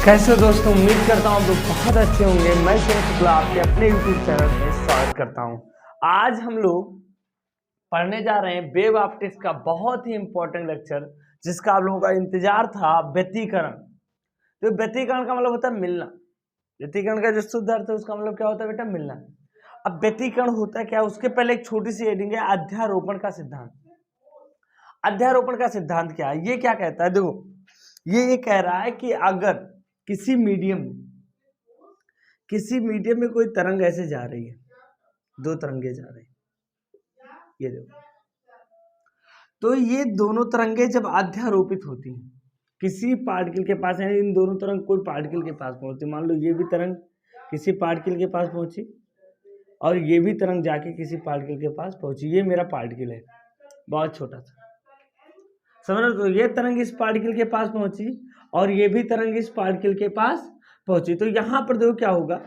कैसे हो दोस्तों, उम्मीद करता हूँ आप लोग बहुत अच्छे होंगे। मैं शुक्ला आपके अपने YouTube चैनल में स्वागत करता हूँ। आज हम लोग पढ़ने जा रहे हैं वेव ऑप्टिक्स का बहुत ही इंपॉर्टेंट लेक्चर, जिसका आप लोगों का इंतजार था, व्यतिकरण। तो व्यतिकरण का मतलब होता है मिलना। व्यतिकरण का जो शुद्ध अर्थ है उसका मतलब क्या होता है बेटा? मिलना। अब व्यतिकरण होता है क्या, उसके पहले एक छोटी सी हेडिंग है, अध्यारोपण का सिद्धांत। अध्यारोपण का सिद्धांत क्या है? ये क्या कहता है? देखो, ये कह रहा है कि अगर किसी मीडियम में कोई तरंग ऐसे जा रही है, दो तरंगे जा रही है, ये देखो, तो ये दोनों तरंगे जब अध्यारोपित होती हैं किसी पार्टिकल के पास, यानी इन दोनों तरंग कोई पार्टिकल के पास पहुंचती, मान लो ये भी तरंग किसी पार्टिकल के पास पहुंची और ये भी तरंग जाके किसी पार्टिकल के पास पहुंची। ये मेरा पार्टिकल है, बहुत छोटा सा, समझ रहे हो? तो ये तरंग इस पार्टिकल के पास पहुंची और ये भी तरंग इस पार्टिकल के पास पहुंची। तो यहां पर देखो क्या होगा,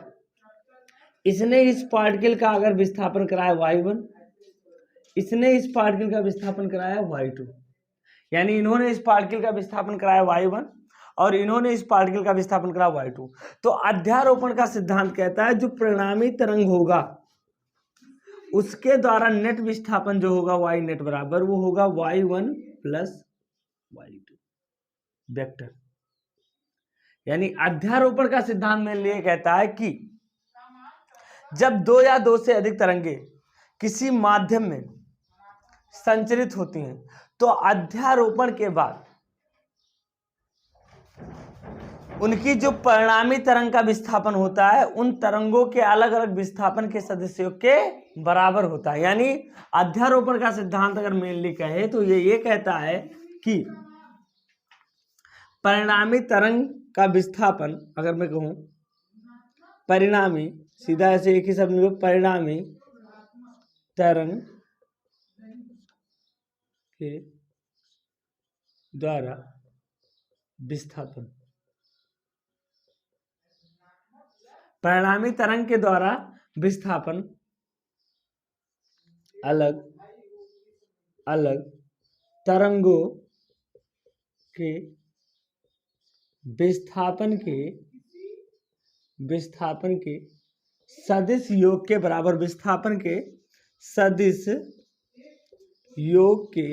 इसने इस पार्टिकल का अगर विस्थापन कराया y1, इसने इस पार्टिकल का विस्थापन कराया y2, यानी इन्होंने इस पार्टिकल का विस्थापन कराया y1 और इन्होंने इस पार्टिकल का विस्थापन कराया y2। तो अध्यारोपण का सिद्धांत कहता है जो परिणामी तरंग होगा उसके द्वारा नेट विस्थापन जो होगा y नेट बराबर वो होगा y1 प्लस y2 वेक्टर। यानी अध्यारोपण का सिद्धांत में लिए कहता है कि जब दो या दो से अधिक तरंगे किसी माध्यम में संचरित होती हैं तो अध्यारोपण के बाद उनकी जो परिणामी तरंग का विस्थापन होता है उन तरंगों के अलग अलग विस्थापन के सदस्यों के बराबर होता है। यानी अध्यारोपण का सिद्धांत अगर मेनली कहे तो ये कहता है कि परिणामी तरंग का विस्थापन, अगर मैं कहूं परिणामी, सीधा ऐसे एक ही शब्द में, परिणामी तरंग के द्वारा विस्थापन, परिणामी तरंग के द्वारा विस्थापन अलग अलग तरंगों के विस्थापन के सदिश योग के बराबर, विस्थापन के सदिश योग के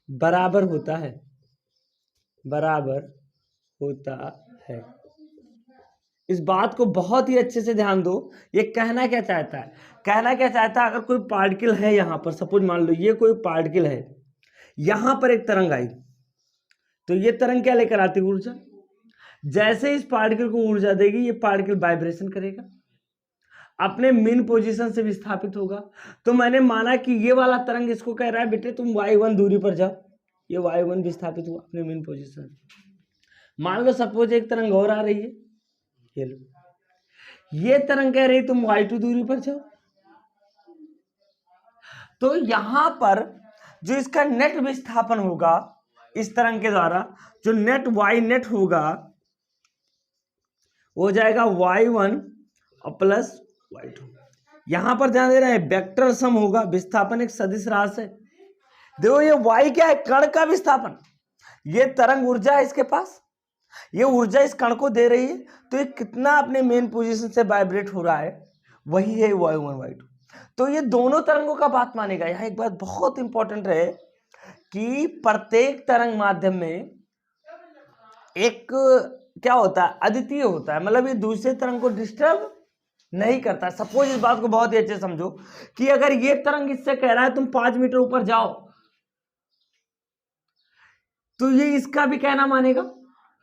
बराबर होता है, इस बात को बहुत ही अच्छे से ध्यान दो। ये कहना क्या चाहता है? अगर कोई पार्टिकल है यहां पर, सपोज मान लो ये कोई पार्टिकल है, यहां पर एक तरंग आई तो ये तरंग क्या लेकर आती है? ऊर्जा। जैसे इस पार्टिकल को ऊर्जा देगी ये पार्टिकल वाइब्रेशन करेगा, अपने मेन पोजीशन से विस्थापित होगा। तो मैंने माना कि ये वाला तरंग इसको कह रहा है बेटे तुम y1 दूरी पर जाओ, ये y1 विस्थापित हुआ अपने मेन पोजीशन। मान लो सपोज एक तरंग और आ रही है, ये लो, ये तरंग कह रही तुम y2 दूरी पर जाओ। तो यहां पर जो इसका नेट विस्थापन होगा इस तरंग के द्वारा, जो नेट y नेट होगा वो हो जाएगा y1 और प्लस y2। यहां पर ध्यान दे रहे हैं वेक्टर सम होगा, विस्थापन एक सदिश राशि है। देखो ये y क्या है? कण का विस्थापन। ये तरंग ऊर्जा है इसके पास, ये ऊर्जा इस कण को दे रही है, तो ये कितना अपने मेन पोजीशन से वाइब्रेट हो रहा है, वही है y1 y2। तो ये दोनों तरंगों का बात मानेगा। यहाँ एक बात बहुत इंपॉर्टेंट है कि प्रत्येक तरंग माध्यम में एक क्या होता है? अद्वितीय होता है, मतलब ये दूसरे तरंग को डिस्टर्ब नहीं करता। सपोज इस बात को बहुत ही अच्छे समझो कि अगर ये तरंग इससे कह रहा है तुम 5 मीटर ऊपर जाओ, तो ये इसका भी कहना मानेगा,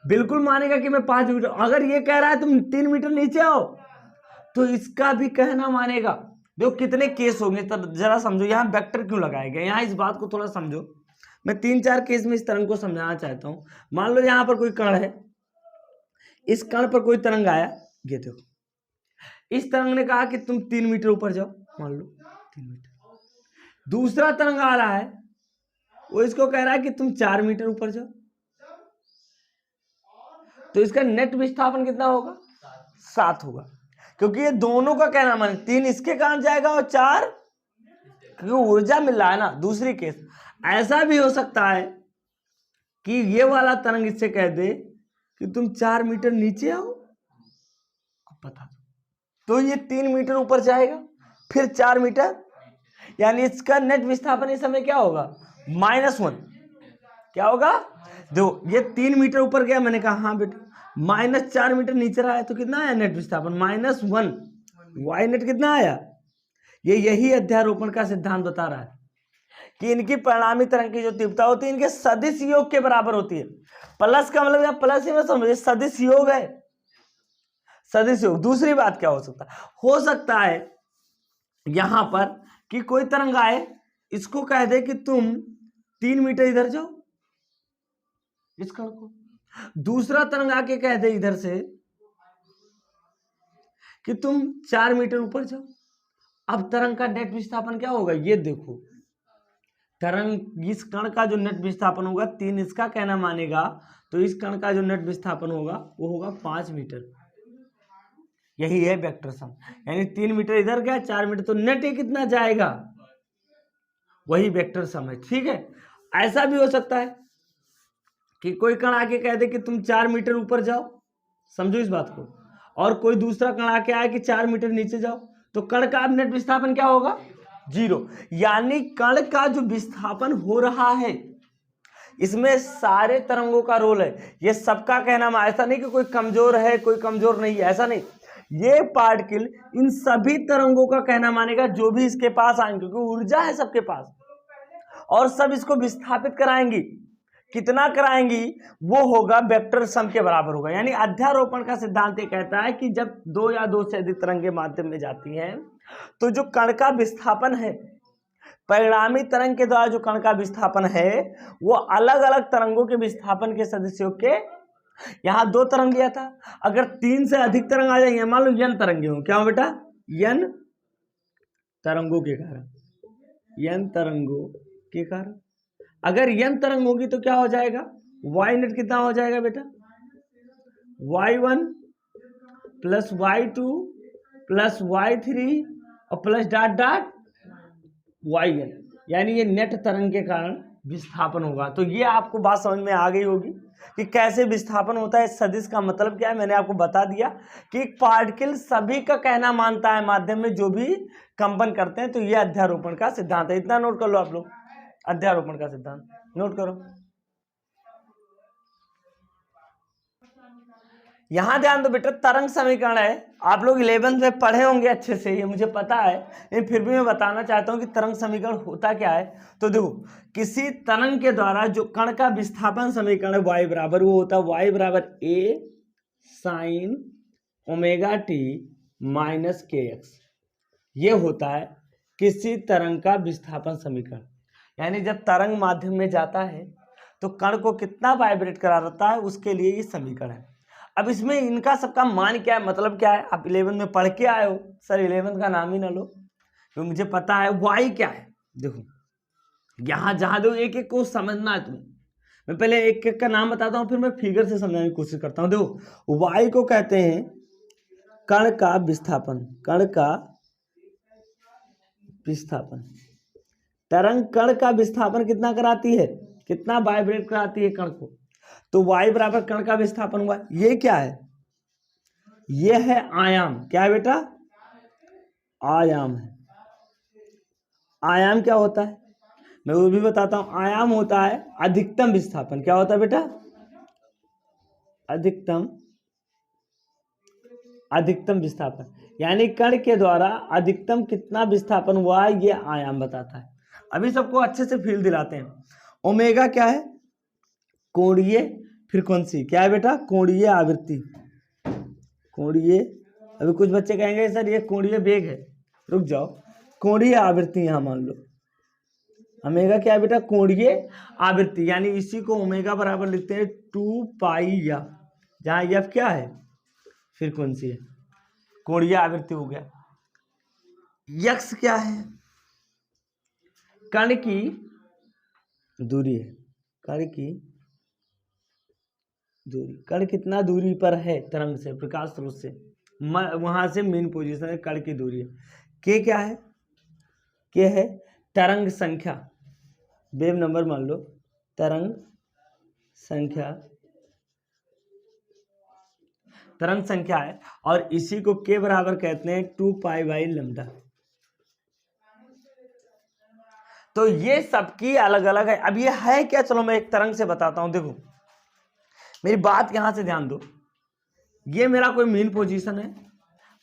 बिल्कुल मानेगा कि मैं 5 मीटर। अगर ये कह रहा है तुम 3 मीटर नीचे आओ, तो इसका भी कहना मानेगा। देखो कितने केस होंगे, तब जरा समझो यहाँ वेक्टर क्यों लगाया गया। यहाँ इस बात को थोड़ा समझो, मैं 3-4 केस में इस तरंग को समझाना चाहता हूं। मान लो यहाँ पर कोई कण है, इस कण पर कोई तरंग आया, ये देखो इस तरंग ने कहा कि तुम 3 मीटर ऊपर जाओ, मान लो 3 मीटर। दूसरा तरंग आ रहा है, वो इसको कह रहा है कि तुम 4 मीटर ऊपर जाओ। तो इसका नेट विस्थापन कितना होगा? 7 होगा, क्योंकि ये दोनों का कहना माने 3 इसके कारण जाएगा और 4 क्योंकि ऊर्जा मिल रहा है ना। दूसरी केस ऐसा भी हो सकता है कि ये वाला तरंग इससे कह दे कि तुम 4 मीटर नीचे आओ, बता दो, तो ये 3 मीटर ऊपर जाएगा, फिर 4 मीटर, यानी इसका नेट विस्थापन इस समय क्या होगा, -1। क्या होगा, देखो ये 3 मीटर ऊपर गया, मैंने कहा हाँ बेटे, -4 मीटर नीचे आया तो कितना आया नेट विस्थापन, -1। वाई नेट कितना आया, ये यही अध्यारोपण का सिद्धांत बता रहा है कि इनकी परिणामी तरंग की जो तीव्रता होती है इनके सदिश योग के बराबर होती है। प्लस का मतलब यहाँ प्लस ही मत समझिए, सदिश योग है, सदिश योग। दूसरी बात क्या हो सकता है यहां पर कि कोई तरंग आए, इसको कह दे कि तुम 3 मीटर इधर जाओ, इस कण को, दूसरा तरंग आके कह दे इधर से कि तुम 4 मीटर ऊपर जाओ। अब तरंग का नेट विस्थापन क्या होगा, ये देखो, तरंग इस कण का जो नेट विस्थापन होगा 3 इसका कहना मानेगा, तो इस कण का जो नेट विस्थापन होगा वो होगा 5 मीटर। यही है वेक्टर सम, यानी 3 मीटर इधर गया, 4 मीटर, तो नेट ही कितना जाएगा, वही वेक्टर सम है। ठीक है, ऐसा भी हो सकता है कि कोई कण आके कह दे कि तुम 4 मीटर ऊपर जाओ, समझो इस बात को, और कोई दूसरा कण आके आए कि 4 मीटर नीचे जाओ, तो कण का अब नेट विस्थापन क्या होगा, 0। यानी कण का जो विस्थापन हो रहा है इसमें सारे तरंगों का रोल है, ये सबका कहना, ऐसा नहीं कि कोई कमजोर है कोई कमजोर नहीं है, ऐसा नहीं, ये पार्टिकल इन सभी तरंगों का कहना मानेगा जो भी इसके पास आएंगे, क्योंकि ऊर्जा है सबके पास, और सब इसको विस्थापित कराएंगी। कितना कराएंगी, वो होगा वेक्टर सम के बराबर होगा। यानी अध्यारोपण का सिद्धांत ये कहता है कि जब 2 या 2 से अधिक तरंगे माध्यम में जाती हैं तो जो कण का विस्थापन है, परिणामी तरंग के द्वारा जो कण का विस्थापन है वो अलग अलग तरंगों के विस्थापन के सदिशों के, यहां 2 तरंग लिया था, अगर 3 से अधिक तरंग आ जाएंगे, मान लो n तरंगे हो, क्या हो बेटा, n तरंगों के कारण, n तरंगों के कारण, अगर n तरंग होगी तो क्या हो जाएगा, y नेट कितना हो जाएगा बेटा, y1 plus y2 plus y3 और प्लस डॉट डॉट yn, यानी ये नेट तरंग के कारण विस्थापन होगा। तो ये आपको बात समझ में आ गई होगी कि कैसे विस्थापन होता है, सदिश का मतलब क्या है, मैंने आपको बता दिया कि पार्टिकल सभी का कहना मानता है माध्यम में जो भी कंपन करते हैं, तो ये अध्यारोपण का सिद्धांत है। इतना नोट कर लो आप लोग, अध्यारोपण का सिद्धांत नोट करो। यहां ध्यान दो बेटा, तरंग समीकरण है, आप लोग 11th में पढ़े होंगे अच्छे से, ये मुझे पता है, लेकिन फिर भी मैं बताना चाहता हूं कि तरंग समीकरण होता क्या है। तो देखो, किसी तरंग के द्वारा जो कण का विस्थापन समीकरण है y बराबर, वो होता है y बराबर a sin omega T minus kx, ये होता है किसी तरंग का विस्थापन समीकरण। यानी जब तरंग माध्यम में जाता है तो कण को कितना वाइब्रेट करा रहता है, उसके लिए ये समीकरण है। अब इसमें इनका सबका मान क्या है, मतलब क्या है, आप 11 में पढ़ के आए हो, सर 11 का नाम ही ना लो, तो मुझे पता है y क्या है। देखो यहां जहां दो एक एक को समझना है तुम्हें, मैं पहले एक एक का नाम बताता हूं, फिर मैं फिगर से समझाने की कोशिश करता हूं। देखो y को कहते हैं कण का विस्थापन, कण का विस्थापन, तरंग कण का विस्थापन कितना कराती है, कितना वाइब्रेट कराती है कण को, तो y बराबर कण का विस्थापन हुआ। ये क्या है, ये है आयाम, क्या है बेटा, आयाम है। आयाम क्या होता है, मैं वो भी बताता हूं, आयाम होता है अधिकतम विस्थापन, क्या होता है बेटा, अधिकतम विस्थापन, यानी कण के द्वारा अधिकतम कितना विस्थापन हुआ है, ये आयाम बताता है। अभी सबको अच्छे से फील दिलाते हैं। ओमेगा क्या है, कोणीय फ्रीक्वेंसी, क्या है बेटा, कोणीय आवृत्ति, कोणीय, अभी कुछ बच्चे कहेंगे सर ये कोणीय वेग है, रुक जाओ, कोणीय आवृत्ति यहां मान लो, ओमेगा क्या है बेटा, कोणीय आवृत्ति, यानी इसी को ओमेगा बराबर लिखते हैं 2 पाई या, जहां एफ क्या है, फ्रीक्वेंसी है, कोणीय आवृत्ति हो गया। यक्स क्या है, कण की दूरी है, कण की दूरी, कण कितना दूरी पर है तरंग से, प्रकाश स्रोत से, वहां से मेन पोजीशन है, कण की दूरी है। के क्या है, के है तरंग संख्या, वेव नंबर मान लो, तरंग संख्या तरंग संख्या है और इसी को के बराबर कहते हैं 2π/λ। तो ये सबकी अलग अलग है। अब ये है क्या, चलो मैं एक तरंग से बताता हूं। देखो मेरी बात यहां से ध्यान दो, ये मेरा कोई मीन पोजीशन है,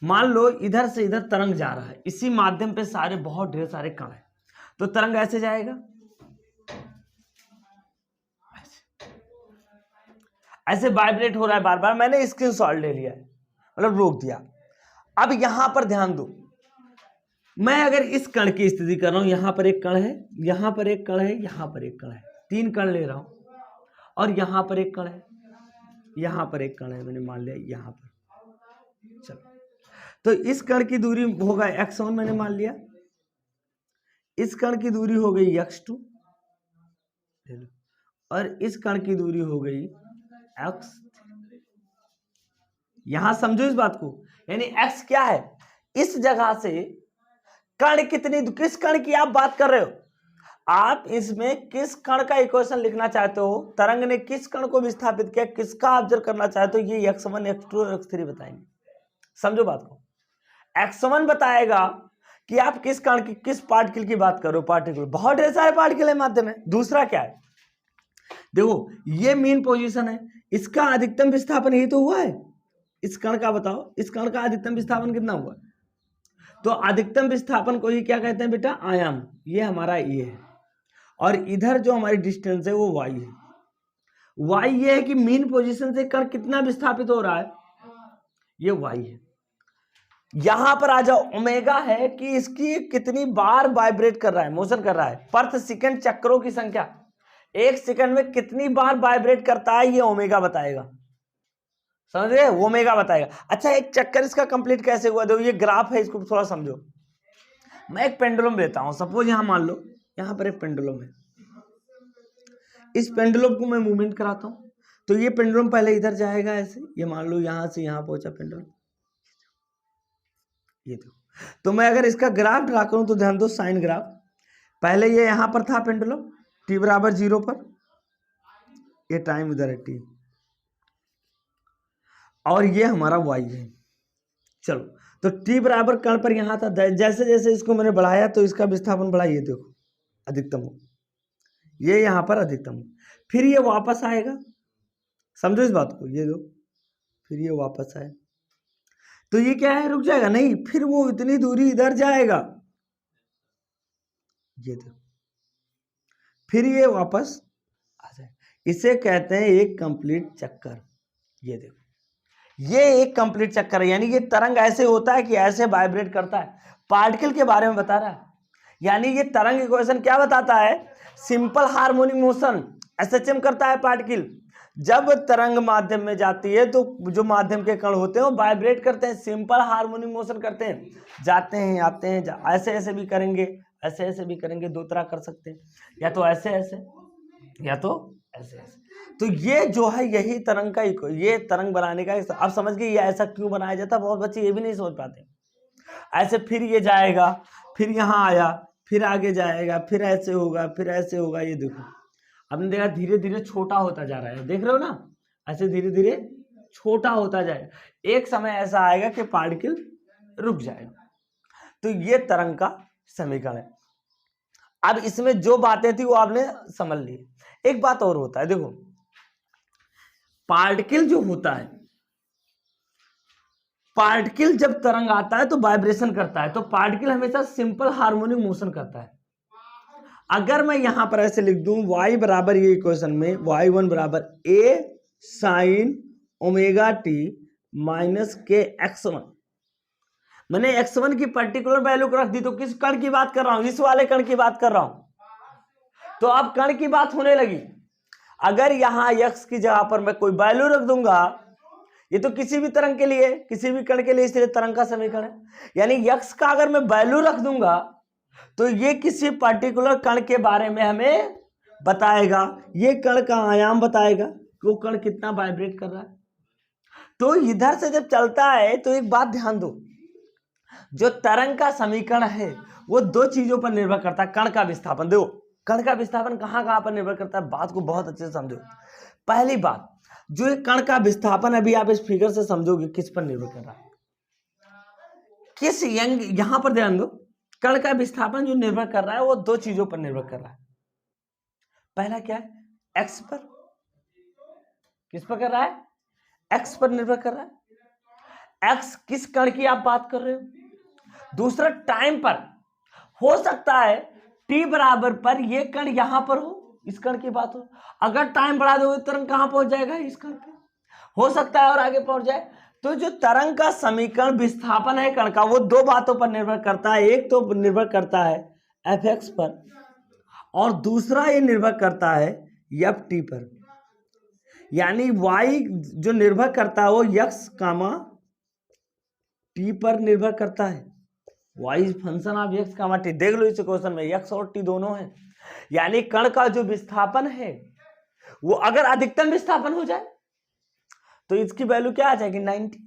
मान लो इधर से इधर तरंग जा रहा है, इसी माध्यम पे सारे बहुत ढेर सारे कण है, तो तरंग ऐसे जाएगा, ऐसे वाइब्रेट हो रहा है बार बार। मैंने स्क्रीनशॉट ले लिया है, मतलब रोक दिया। अब यहां पर ध्यान दो, मैं अगर इस कण की स्थिति कर रहा हूं, यहां पर एक कण है, यहां पर एक कण है, यहां पर एक कण है, 3 कण ले रहा हूं, और यहां पर एक कण है, यहां पर एक कण है, मैंने मान लिया यहां पर। चलो तो इस कण की दूरी होगा x1, मैंने मान लिया। इस कण की दूरी हो गई x2, और इस कण की दूरी हो गई x। यहां समझो इस बात को, यानी x क्या है, इस जगह से कण कितनी, किस कण की आप बात कर रहे हो, आप इसमें किस कण का इक्वेशन लिखना चाहते हो, तरंग ने किस कण को विस्थापित किया, किसका ऑब्जर्व करना चाहते हो, ये x1 x2 और x3 बताएंगे। समझो बात को, x1 बताएगा कि आप किस कण की, किस पार्टिकल की बात कर रहे हो, पार्टिकल बहुत ढेर सारे पार्टिकल है माध्यम में। दूसरा क्या है, देखो ये मीन पोजीशन है, इसका अधिकतम विस्थापन यही तो हुआ है, इस कण का बताओ, इस कण का अधिकतम विस्थापन कितना हुआ, तो अधिकतम विस्थापन को ही क्या कहते हैं बेटा, आयाम। ये हमारा ये है, और इधर जो हमारी डिस्टेंस है वो y है। y ये है कि मीन पोजीशन से कण कितना विस्थापित हो रहा है, ये y है। यहां पर आ जाओ, ओमेगा है कि इसकी कितनी बार वाइब्रेट कर रहा है, मोशन कर रहा है, प्रति सेकंड चक्रों की संख्या, 1 सेकंड में कितनी बार वाइब्रेट करता है, ये ओमेगा बताएगा। समझ गए, ओमेगा बताएगा। अच्छा एक चक्कर इसका कंप्लीट कैसे हुआ, देखो ये ग्राफ है, इसको थोड़ा समझो। मैं एक पेंडुलम लेता हूं, सपोज यहां मान लो यहां पर एक पेंडुलम है, इस पेंडुलम को मैं मूवमेंट कराता हूं, तो ये पेंडुलम पहले इधर जाएगा ऐसे, ये मान लो यहां से यहां पहुंचा पेंडुलम, ये देखो। तो मैं अगर इसका ग्राफ ड्रा करूं तो ध्यान दो, साइन ग्राफ, पहले ये यहां पर था पेंडुलम t बराबर 0 पर, ये टाइम इधर है t, और ये हमारा y है। चलो तो t बराबर कण पर यहां था, जैसे जैसे इसको मैंने बढ़ाया तो इसका विस्थापन बढ़ा, ये देखो अधिकतम हो, ये यहां पर अधिकतम हो, फिर ये वापस आएगा, समझो इस बात को, ये दो, फिर ये वापस आए, तो ये क्या है, रुक जाएगा नहीं, फिर वो इतनी दूरी इधर जाएगा, ये देखो, फिर ये वापस आ जाए, इसे कहते हैं एक कंप्लीट चक्कर। ये देखो ये एक कंप्लीट चक्कर है, यानी ये तरंग ऐसे होता है कि ऐसे वाइब्रेट करता है, पार्टिकल के बारे में बता रहा है। यानी ये तरंग इक्वेशन क्या बताता है, सिंपल हार्मोनिक मोशन एसएचएम करता है पार्टिकल। जब तरंग माध्यम में जाती है तो जो माध्यम के कण होते हैं वो वाइब्रेट करते हैं, सिंपल हार्मोनिक मोशन करते हैं, जाते हैं आते हैं, ऐसे ऐसे भी करेंगे, ऐसे ऐसे भी करेंगे, दो तरह कर सकते हैं, या तो ऐसे ऐसे या तो ऐसे ऐसे। तो ये जो है यही तरंग का, ये तरंग बनाने का, अब समझ गए ये ऐसा क्यों बनाया जाता है, बहुत बच्चे ये भी नहीं समझ पाते। ऐसे फिर ये जाएगा, फिर यहाँ आया, फिर आगे जाएगा, फिर ऐसे होगा, फिर ऐसे होगा, ये देखो आपने देखा धीरे धीरे छोटा होता जा रहा है, देख रहे हो ना, ऐसे धीरे धीरे छोटा होता जाएगा, एक समय ऐसा आएगा कि पार्टिकल रुक जाएगा। तो ये तरंग का समीकरण है। अब इसमें जो बातें थी वो आपने समझ ली। एक बात और होता है, देखो पार्टिकल जो होता है, पार्टिकल जब तरंग आता है तो वाइब्रेशन करता है, तो पार्टिकल हमेशा सिंपल हार्मोनिक मोशन करता है। अगर मैं यहां पर ऐसे लिख दूं y बराबर, ये इक्वेशन में y1 बराबर a sine omega t minus के x1, मैंने x1 की पर्टिकुलर वैल्यू को रख दी, तो किस कण की बात कर रहा हूं, इस वाले कण की बात कर रहा हूं। तो अब कण की बात होने लगी, अगर यहां x की जगह पर मैं कोई वैल्यू रख दूंगा, ये तो किसी भी तरंग के लिए, किसी भी कण के लिए, इसलिए तरंग का समीकरण है, यानी x का अगर मैं वैल्यू रख दूंगा तो ये किसी पर्टिकुलर कण के बारे में हमें बताएगा, ये कण का आयाम बताएगा कि वो कण कितना वाइब्रेट कर रहा है। तो इधर से जब चलता है तो एक बात ध्यान दो, जो तरंग का समीकरण है वो दो चीजों पर निर्भर करता है, कण का विस्थापन, देखो कण का विस्थापन कहाँ कहाँ पर निर्भर करता है, बात को बहुत अच्छे से समझो। पहली बात, जो एक कण का विस्थापन अभी आप इस फिगर से समझोगे किस पर निर्भर कर रहा है, किस यंग, यहां पर ध्यान दो, कण का विस्थापन जो निर्भर कर रहा है वो दो चीजों पर निर्भर कर रहा है। पहला क्या है, एक्स पर, किस पर कर रहा है, एक्स पर निर्भर कर रहा है, एक्स किस कण की आप बात कर रहे हो। दूसरा टाइम पर, हो सकता है टी बराबर पर ये कण यहां पर हो, इस कण की बात हो, अगर टाइम बढ़ा दो तरंग कहां पहुंच जाएगा, इस कण पे, हो सकता है और आगे पहुंच जाए। तो जो तरंग का समीकरण विस्थापन है कण का, वो दो बातों पर निर्भर करता है, एक तो निर्भर करता है एफ एक्स पर और दूसरा ये निर्भर करता है एफ टी पर। यानी y जो निर्भर करता है वो x कामा टी पर निर्भर करता है, y function of x comma t. देख लो इस क्वेश्चन में x और t दोनों है। यानी कण का जो विस्थापन है वो अगर अधिकतम विस्थापन हो जाए तो इसकी वैल्यू क्या आ जाएगी, 90,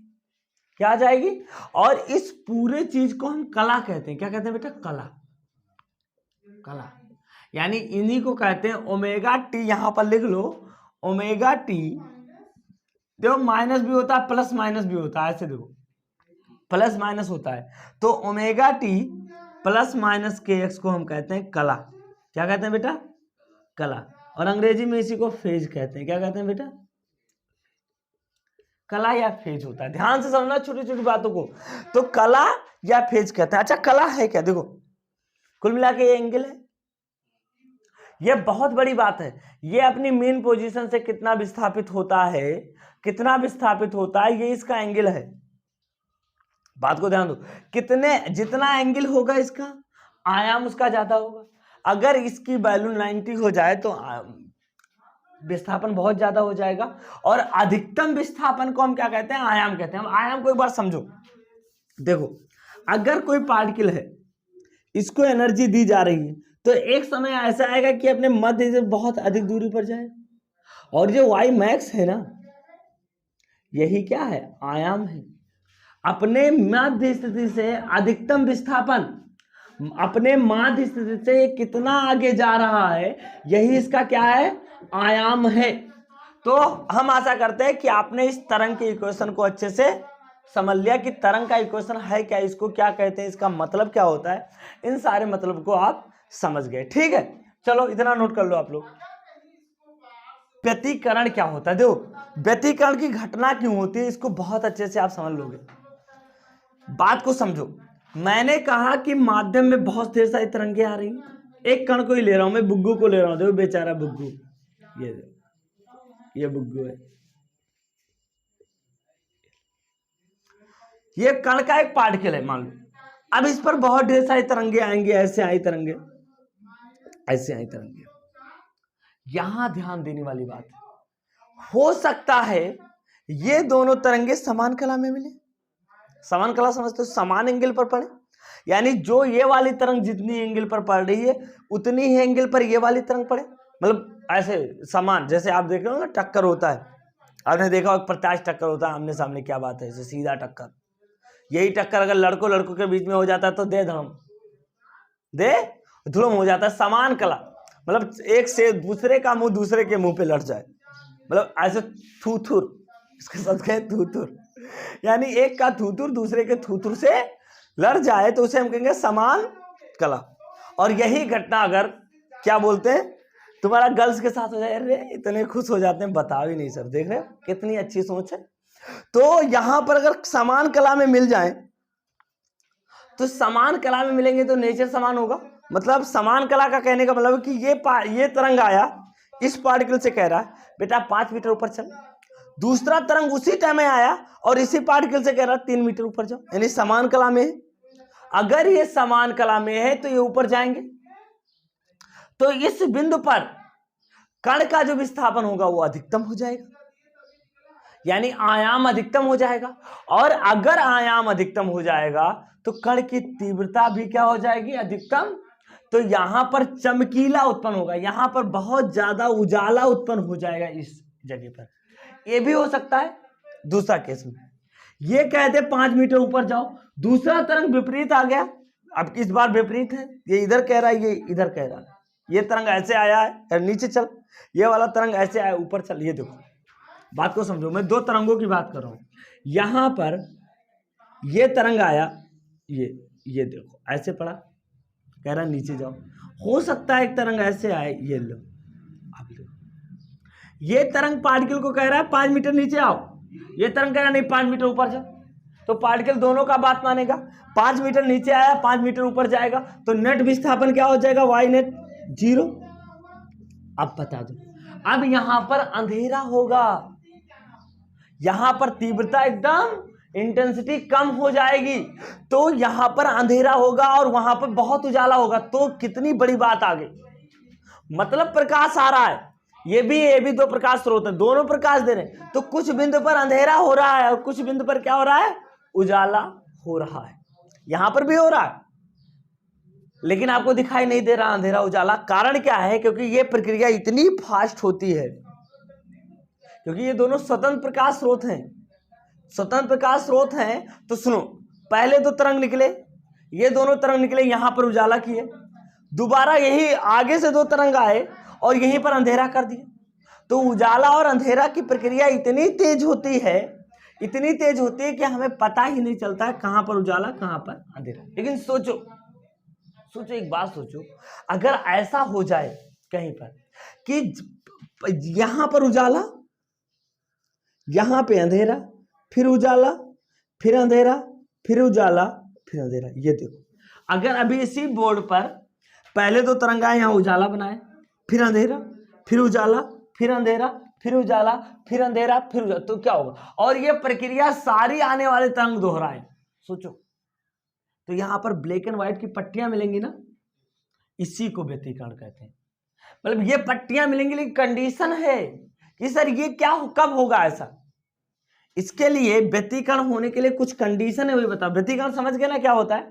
क्या आ जाएगी। और इस पूरे चीज को हम कला कहते हैं, क्या कहते हैं बेटा, कला, कला। यानी इन्हीं को कहते हैं ओमेगा टी, यहां पर लिख लो ओमेगा टी। देखो माइनस भी होता है प्लस माइनस भी होता है, ऐसे देखो प्लस माइनस होता है, तो ओमेगा टी प्लस माइनस के एक्स को हम कहते हैं कला। क्या कहते हैं बेटा, कला। और अंग्रेजी में इसी को फेज कहते हैं, क्या कहते हैं बेटा, कला या फेज होता है। ध्यान से समझना छोटी छोटी बातों को, तो कला या फेज कहते हैं। अच्छा कला है क्या, देखो कुल मिला के ये एंगल है, ये बहुत बड़ी बात है। ये अपनी मेन पोजीशन से कितना विस्थापित होता है, कितना विस्थापित होता है, ये इसका एंगल है। बात को ध्यान दो, कितने, जितना एंगल होगा इसका आयाम उसका ज्यादा होगा। अगर इसकी वैल्यू 90 हो जाए तो विस्थापन बहुत ज्यादा हो जाएगा। और अधिकतम विस्थापन को हम क्या कहते हैं, आयाम कहते हैं। हम आयाम को एक बार समझो, देखो अगर कोई पार्टिकल है, इसको एनर्जी दी जा रही है, तो एक समय ऐसा आएगा कि अपने मध्य से बहुत अधिक दूरी पर जाए, और जो वाई मैक्स है ना, यही क्या है, आयाम है। अपने मध्य स्थिति से अधिकतम विस्थापन, अपने माध्य स्थिति से कितना आगे जा रहा है, यही इसका क्या है, आयाम है। तो हम आशा करते हैं कि आपने इस तरंग के इक्वेशन को अच्छे से समझ लिया कि तरंग का इक्वेशन है क्या, इसको क्या कहते हैं, इसका मतलब क्या होता है, इन सारे मतलब को आप समझ गए। ठीक है, चलो इतना नोट कर लो आप लोग। व्यतिकरण क्या होता है, देखो व्यतिकरण की घटना क्यों होती है, इसको बहुत अच्छे से आप समझ लोगे। बात को समझो, मैंने कहा कि माध्यम में बहुत ढेर सारी तरंगे आ रही हैं। एक कण को ही ले रहा हूं मैं, बुग्गू को ले रहा हूं, देखो बेचारा बुग्गू, ये बुग्गू है, ये कण का एक पार्टिकल है मान लो। अब इस पर बहुत ढेर सारी तरंगे आएंगे, ऐसे आई तरंगे, ऐसे आई तरंगे। यहां ध्यान देने वाली बात है, हो सकता है ये दोनों तरंगे समान कला में मिले। समान कला समझते हो, समान एंगल पर पड़े, यानी जो ये वाली तरंग जितनी एंगल पर पड़ रही है उतनी ही एंगल पर ये वाली तरंग पड़े, मतलब ऐसे समान। जैसे आप देख रहे हो ना, टक्कर होता है, आपने देखा हो प्रत्याश टक्कर होता है आमने सामने, क्या बात है, सीधा टक्कर। यही टक्कर अगर लड़कों लड़कों के बीच में हो जाता है तो दे धुलम हो जाता है। समान कला मतलब एक से दूसरे का मुंह दूसरे के मुंह पे लड़ जाए, मतलब ऐसे थूथुर, इसके साथ कहे थूथुर, यानी एक का थूथुर दूसरे के थूथुर से लड़ जाए तो उसे हम कहेंगे समान कला। और यही घटना अगर क्या बोलते हैं तुम्हारा गर्ल्स के साथ हो जाए, अरे इतने खुश हो जाते हैं, बताओ ही नहीं सर, देख रहे हो कितनी अच्छी सोच है। तो यहां पर अगर समान कला में मिल जाए, तो समान कला में मिलेंगे तो नेचर समान होगा। मतलब समान कला का कहने का मतलब कि ये तरंग आया, इस पार्टिकल से कह रहा है बेटा 5 मीटर ऊपर चल, दूसरा तरंग उसी टाइम में आया और इसी पार्टिकल से कह रहा है 3 मीटर ऊपर जाओ, यानी समान कला में है। अगर ये समान कला में है तो ये ऊपर जाएंगे, तो इस बिंदु पर कण का जो विस्थापन होगा वो अधिकतम हो जाएगा, यानी आयाम अधिकतम हो जाएगा। और अगर आयाम अधिकतम हो जाएगा तो कण की तीव्रता भी क्या हो जाएगी, अधिकतम। तो यहां पर चमकीला उत्पन्न होगा, यहां पर बहुत ज्यादा उजाला उत्पन्न हो जाएगा इस जगह पर। ये भी हो सकता है दूसरा केस में, ये कहते 5 मीटर ऊपर जाओ, दूसरा तरंग विपरीत आ गया, अब इस बार विपरीत है, ये इधर कह रहा है, ये इधर कह रहा है, ये तरंग ऐसे आया है, नीचे चल, ये वाला तरंग ऐसे आया ऊपर चल। ये देखो, बात को समझो, मैं दो तरंगों की बात कर रहा हूं। यहां पर ये तरंग आया, ये देखो ऐसे पड़ा, कह रहा नीचे जाओ। हो सकता है एक तरंग ऐसे आए, ये लो, अब लो, ये तरंग पार्टिकल को कह रहा है 5 मीटर नीचे आओ, ये तरंग कह रहा है नहीं 5 मीटर ऊपर जाओ। तो पार्टिकल दोनों का बात मानेगा। 5 मीटर नीचे आया, 5 मीटर ऊपर जाएगा, तो नेट विस्थापन क्या हो जाएगा, वाई नेट 0। अब बता दो, अब यहां पर अंधेरा होगा, यहां पर तीव्रता एकदम इंटेंसिटी कम हो जाएगी, तो यहां पर अंधेरा होगा और वहां पर बहुत उजाला होगा। तो कितनी बड़ी बात आ गई, मतलब प्रकाश आ रहा है, ये भी दो प्रकाश स्रोत है, दोनों प्रकाश दे रहे हैं। तो कुछ बिंदु पर अंधेरा हो रहा है और कुछ बिंदु पर क्या हो रहा है, उजाला हो रहा है। यहां पर भी हो रहा है, लेकिन आपको दिखाई नहीं दे रहा अंधेरा उजाला। कारण क्या है, क्योंकि ये प्रक्रिया इतनी फास्ट होती है, क्योंकि ये दोनों स्वतंत्र प्रकाश स्रोत हैं। स्वतंत्र प्रकाश स्रोत हैं तो सुनो, पहले दो तरंग निकले, ये दोनों तरंग निकले, यहां पर उजाला किए, दोबारा यही आगे से दो तरंग आए और यहीं पर अंधेरा कर दिए। तो उजाला और अंधेरा की प्रक्रिया इतनी तेज होती है, इतनी तेज होती है कि हमें पता ही नहीं चलता है कहां पर उजाला कहां पर अंधेरा। लेकिन सोचो एक बात सोचो, अगर ऐसा हो जाए कहीं पर कि यहां पर उजाला, यहां पे अंधेरा, फिर उजाला, फिर अंधेरा, फिर उजाला, फिर अंधेरा। ये देखो, अगर अभी इसी बोर्ड पर पहले दो तरंगाएं यहां उजाला बनाए, फिर अंधेरा, फिर उजाला, फिर अंधेरा, फिर उजाला, फिर अंधेरा, फिर उजाला, तो क्या होगा? और ये प्रक्रिया सारी आने वाले तरंग दोहराए, सोचो, तो यहां पर ब्लैक एंड व्हाइट की पट्टियां मिलेंगी ना, इसी को व्यतिकरण कहते हैं। मतलब ये पट्टियां मिलेंगी, लेकिन कंडीशन है कि सर ये क्या कब होगा ऐसा। इसके लिए व्यतिकरण होने के लिए कुछ कंडीशन है, वही बताओ। व्यतिकरण समझ गए ना क्या होता है,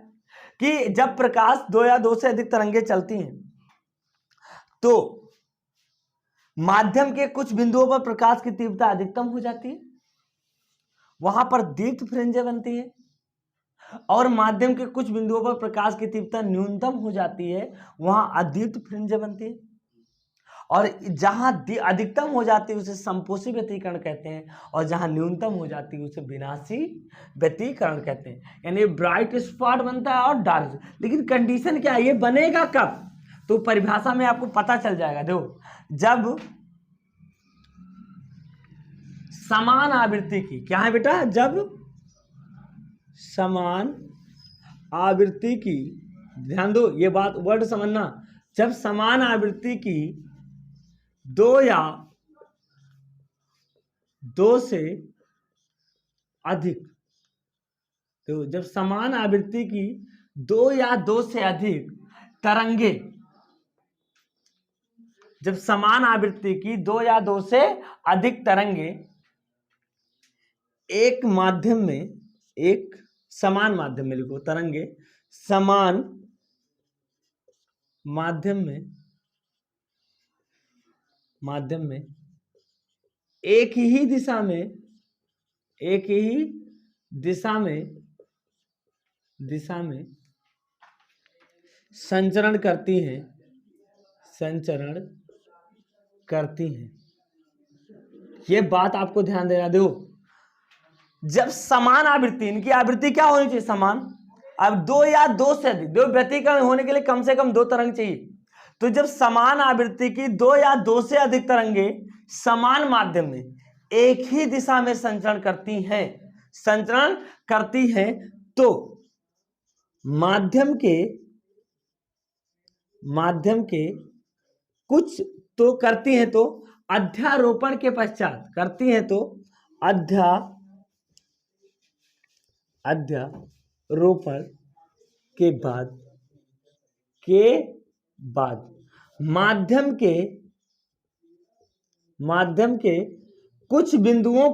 कि जब प्रकाश दो या दो से अधिक तरंगे चलती हैं तो माध्यम के कुछ बिंदुओं पर प्रकाश की तीव्रता अधिकतम हो जाती है, वहां पर दीप्त फ्रिंजें बनती है, और माध्यम के कुछ बिंदुओं पर प्रकाश की तीव्रता न्यूनतम हो जाती है, वहां अदीप्त फ्रिंजें बनती है। और जहां अधिकतम हो जाती है उसे संपोषी व्यतिकरण कहते हैं, और जहां न्यूनतम हो जाती है उसे विनाशी व्यतिकरण कहते हैं। यानी ब्राइट स्पॉट बनता है और डार्क। लेकिन कंडीशन क्या है, ये बनेगा कब? तो परिभाषा में आपको पता चल जाएगा। देखो, जब समान आवृत्ति की, क्या है बेटा, जब समान आवृत्ति की, ध्यान दो ये बात, वर्ड समझना, जब समान आवृत्ति की दो या दो से अधिक, तो जब समान आवृत्ति की दो या दो से अधिक तरंगे, जब समान आवृत्ति की दो या दो से अधिक तरंगे एक माध्यम में, एक समान माध्यम में, लिखो तरंगे समान माध्यम में एक ही दिशा में संचरण करती हैं, ये बात आपको ध्यान देना। दो, जब समान आवृत्ति, इनकी आवृत्ति क्या होनी चाहिए, समान। अब दो या दो से अधिक, दो व्यतिकरण होने के लिए कम से कम दो तरंग चाहिए। तो जब समान आवृत्ति की दो या दो से अधिक तरंगे समान माध्यम में एक ही दिशा में संचरण करती हैं, तो माध्यम के कुछ तो करती हैं, तो अध्यारोपण के पश्चात करती हैं, तो अध्यारोपण के बाद माध्यम के कुछ बिंदुओं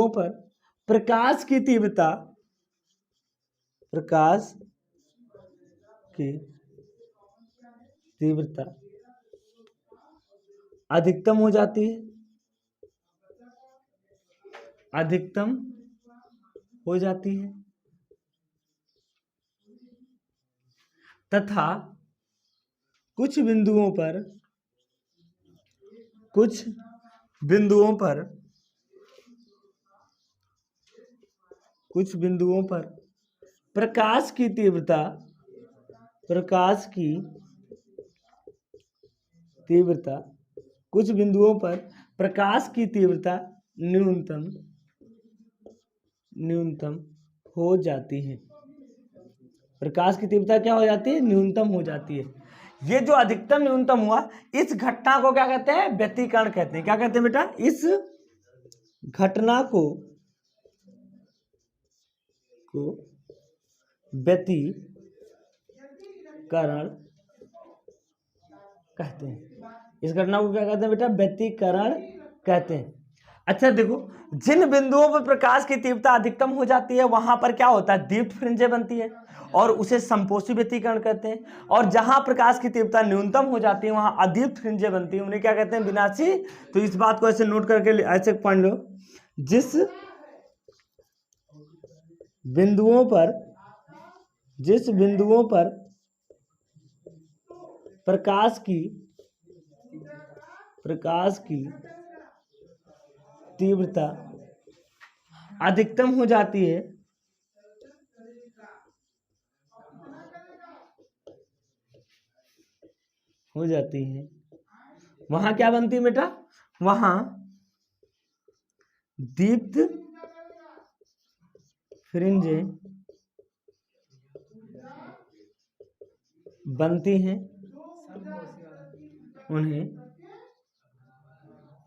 पर प्रकाश की तीव्रता अधिकतम हो जाती है, अधिकतम हो जाती है तथा कुछ बिंदुओं पर प्रकाश की तीव्रता कुछ बिंदुओं पर प्रकाश की तीव्रता न्यूनतम हो जाती है। प्रकाश की तीव्रता क्या हो जाती है? न्यूनतम हो जाती है। ये जो अधिकतम न्यूनतम हुआ, इस घटना को क्या कहते हैं? व्यतिकरण कहते हैं। क्या कहते हैं बेटा? इस घटना को व्यतिकरण कहते हैं। इस घटना को क्या कहते हैं बेटा? व्यतिकरण कहते हैं। अच्छा देखो, जिन बिंदुओं पर प्रकाश की तीव्रता अधिकतम हो जाती है वहां पर क्या होता है? दीप्त फ्रिंजें बनती है और उसे संपोषी व्यतिकरण कहते हैं। और जहां प्रकाश की तीव्रता न्यूनतम हो जाती है वहां अदीप्त फ्रिंजें बनती है, उन्हें क्या कहते हैं? विनाशी। तो इस बात को ऐसे नोट करके ऐसे पढ़ लो, जिस बिंदुओं पर प्रकाश की तीव्रता अधिकतम हो जाती है वहां क्या बनती है बेटा? वहां दीप्त फ्रिंजें बनती हैं, उन्हें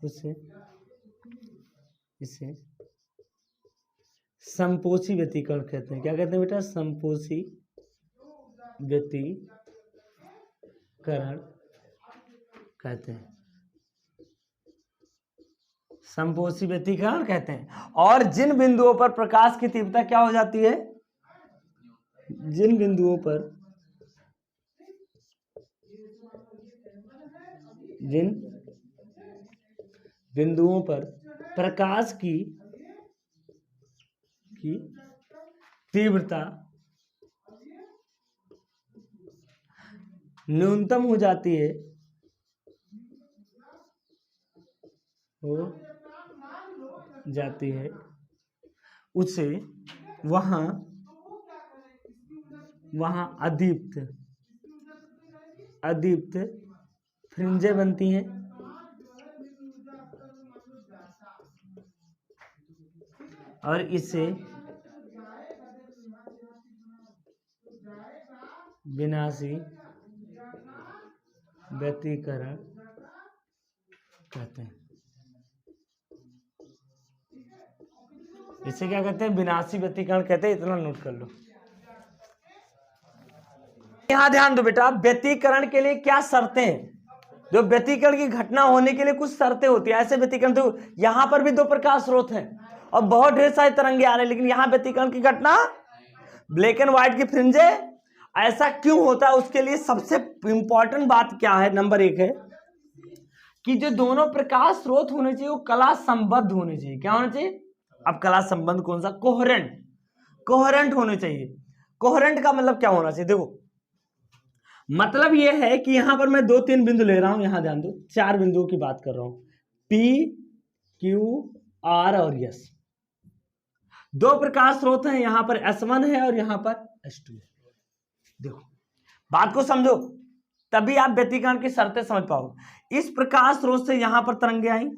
इसे संपोषी व्यतिकरण कहते हैं। क्या कहते हैं बेटा? संपोषी व्यतिकरण कहते हैं। संपोषी व्यतिकरण कहते हैं। और जिन बिंदुओं पर प्रकाश की तीव्रता क्या हो जाती है? जिन बिंदुओं पर प्रकाश की तीव्रता न्यूनतम हो जाती है उसे वहां अदीप्त फ्रिंजें बनती हैं और इसे विनाशी व्यतिकरण कहते हैं। इसे क्या कहते हैं? विनाशी व्यतिकरण कहते हैं। इतना नोट कर लो। यहां ध्यान दो बेटा, व्यतिकरण के लिए क्या शर्तें हैं? जो व्यतिकरण की घटना होने के लिए कुछ शर्तें होती है। ऐसे व्यतिकरण तो यहां पर भी दो प्रकाश स्रोत हैं और बहुत ढेर सारे तरंगे आ रहे हैं, लेकिन यहां व्यतिकरण की घटना ब्लैक एंड व्हाइट की फ्रिंजे। ऐसा क्यों होता है? उसके लिए सबसे इंपॉर्टेंट बात क्या है? नंबर 1 है कि जो दोनों प्रकाश स्रोत होने चाहिए वो कला संबद्ध होने चाहिए। क्या होना चाहिए? अब कला संबंध कौन सा? कोहेरेंट होने चाहिए। कोहेरेंट का मतलब क्या होना चाहिए? देखो, मतलब यह है कि यहां पर मैं 2-3 बिंदु ले रहा हूं। यहां ध्यान दो, 4 बिंदुओं की बात कर रहा हूं, P, Q, R और S। 2 प्रकाश स्रोत हैं, यहां पर S1 है और यहां पर S2 है। देखो, बात को समझो, तभी आप व्यतिकरण की शर्तें समझ पाओगे। इस प्रकाश स्रोत से यहां पर तरंगे आई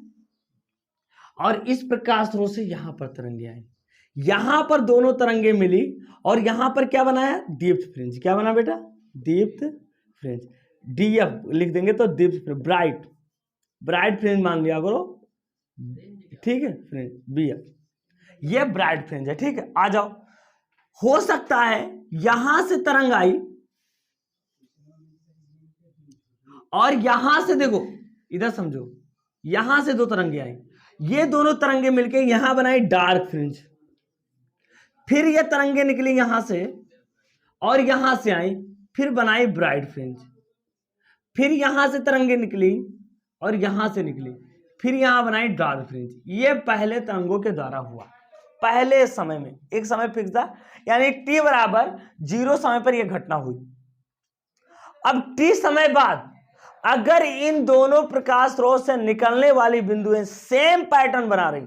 और इस प्रकाश स्रोत से यहां पर तरंगे आई। यहां पर दोनों तरंगे मिली और यहां पर क्या बनाया? दीप्त फ्रिंज। क्या बना बेटा? दीप्त फ्रिंज। DF लिख देंगे तो दीप्त फ्रिंज, ब्राइट फ्रिंज मान लिया करो, ठीक है? फ्रिंज BF, ये ब्राइट फ्रिंज है, ठीक है? आ जाओ, हो सकता है यहां से तरंग आई और यहां से, देखो इधर समझो, यहां से 2 तरंगे आई, ये दोनों तरंगे मिलके यहां बनाई डार्क फ्रिंज। फिर ये तरंगे निकली यहां से और यहां से आई, फिर बनाई ब्राइट फ्रिंज। फिर यहां से तरंगे निकली और यहां से निकली, फिर यहां बनाई डार्क फ्रिंज। ये पहले तरंगों के द्वारा हुआ। पहले समय में, एक समय फिक्स था, यानी t बराबर 0 समय पर यह घटना हुई। अब t समय बाद अगर इन दोनों प्रकाश स्रोत से निकलने वाली बिंदुएं सेम पैटर्न बना रही,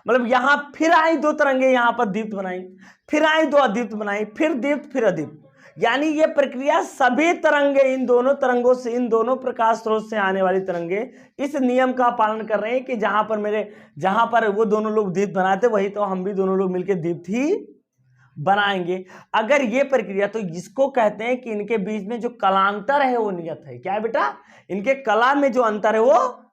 मतलब यहां फिर आई दो तरंगे, यहां पर दीप्त बनाई, फिर आई दो अदीप्त बनाई, फिर दीप्त फिर अदीप्त, यानी ये प्रक्रिया सभी तरंगे, इन दोनों तरंगों से, इन दोनों प्रकाश स्रोत से आने वाली तरंगे इस नियम का पालन कर रहे हैं कि जहां पर वो दोनों लोग दीप्त बनाते वही तो हम भी दोनों लोग मिलकर दीप्त ही बनाएंगे। अगर ये प्रक्रिया, तो जिसको कहते हैं कि इनके बीच में जो कलांतर है वो नियत है। क्या है बेटा? इनके कला में जो अंतर है वो